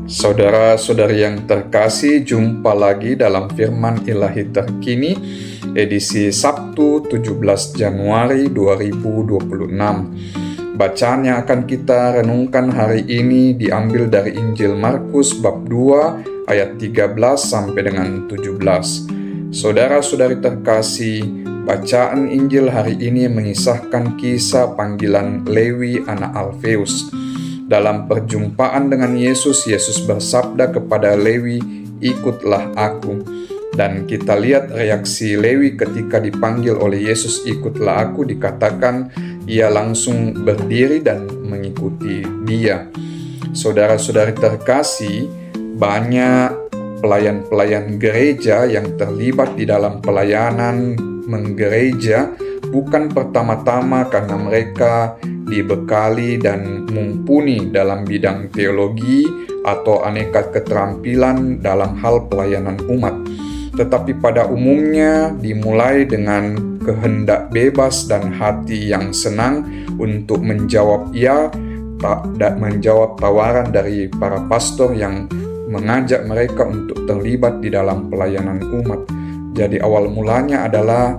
Saudara-saudari yang terkasih, jumpa lagi dalam Firman Ilahi Terkini, edisi Sabtu 17 Januari 2026. Bacaan yang akan kita renungkan hari ini diambil dari Injil Markus bab 2 ayat 13 sampai dengan 17. Saudara-saudari terkasih, bacaan Injil hari ini mengisahkan kisah panggilan Lewi anak Alfeus. Dalam perjumpaan dengan Yesus, Yesus bersabda kepada Lewi, "Ikutlah aku." Dan kita lihat reaksi Lewi ketika dipanggil oleh Yesus, "Ikutlah aku," dikatakan ia langsung berdiri dan mengikuti dia. Saudara-saudari terkasih, banyak pelayan-pelayan gereja yang terlibat di dalam pelayanan menggereja bukan pertama-tama karena mereka dibekali dan mumpuni dalam bidang teologi atau aneka keterampilan dalam hal pelayanan umat, tetapi pada umumnya dimulai dengan kehendak bebas dan hati yang senang untuk menjawab menjawab tawaran dari para pastor yang mengajak mereka untuk terlibat di dalam pelayanan umat. Jadi awal mulanya adalah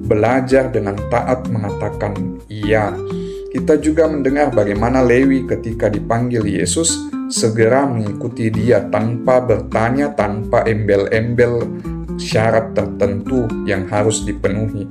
belajar dengan taat mengatakan iya. Kita juga mendengar bagaimana Lewi ketika dipanggil Yesus segera mengikuti dia tanpa bertanya, tanpa embel-embel syarat tertentu yang harus dipenuhi.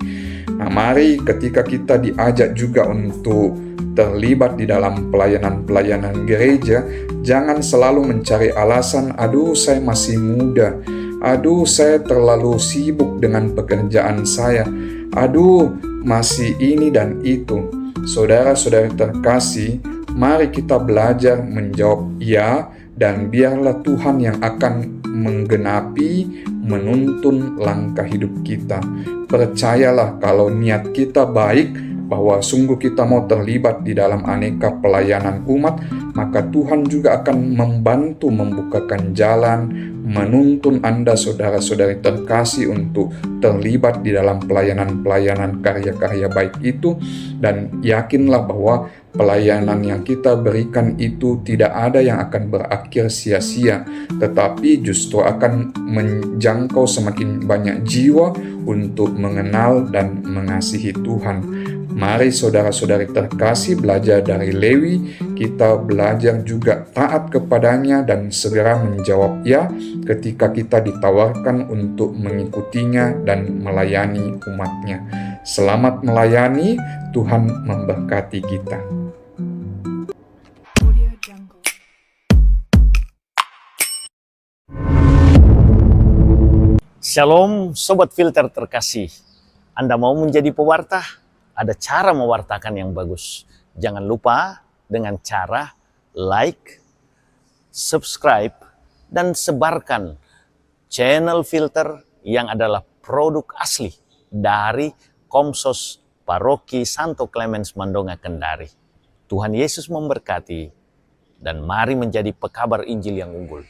Nah, mari ketika kita diajak juga untuk terlibat di dalam pelayanan-pelayanan gereja, jangan selalu mencari alasan, "Aduh, saya masih muda. Aduh, saya terlalu sibuk dengan pekerjaan saya. Aduh, masih ini dan itu." Saudara-saudari terkasih, mari kita belajar menjawab ya, dan biarlah Tuhan yang akan menggenapi, menuntun langkah hidup kita. Percayalah kalau niat kita baik, bahwa sungguh kita mau terlibat di dalam aneka pelayanan umat, maka Tuhan juga akan membantu membukakan jalan, menuntun Anda saudara-saudari terkasih untuk terlibat di dalam pelayanan-pelayanan karya-karya baik itu. Dan yakinlah bahwa pelayanan yang kita berikan itu tidak ada yang akan berakhir sia-sia, tetapi justru akan menjangkau semakin banyak jiwa untuk mengenal dan mengasihi Tuhan. Mari saudara-saudari terkasih belajar dari Lewi, kita belajar juga taat kepadanya dan segera menjawab ya ketika kita ditawarkan untuk mengikutinya dan melayani umatnya. Selamat melayani, Tuhan memberkati kita. Shalom Sobat Filter terkasih. Anda mau menjadi pewarta? Ada cara mewartakan yang bagus. Jangan lupa dengan cara like, subscribe, dan sebarkan channel Filter yang adalah produk asli dari Komsos Paroki Santo Clemens Mandonga Kendari. Tuhan Yesus memberkati, dan mari menjadi pekabar Injil yang unggul.